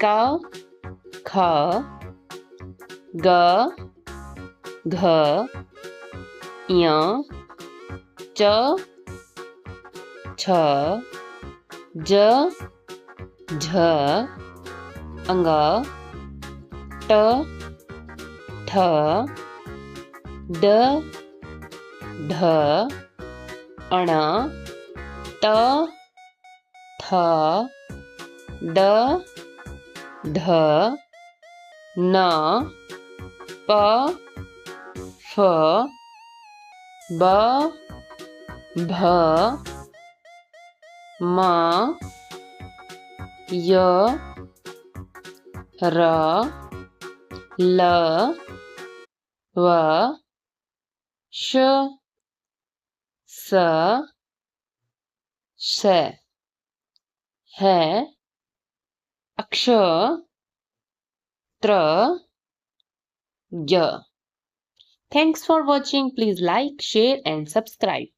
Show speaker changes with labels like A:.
A: क ख ग घ ञ च छ ज झ अंग ट ठ ड ढ अण त थ ड ढ न प फ ब भ म य र ल व श स श है अक्ष त्र य. Thanks for watching. Please like, share and subscribe.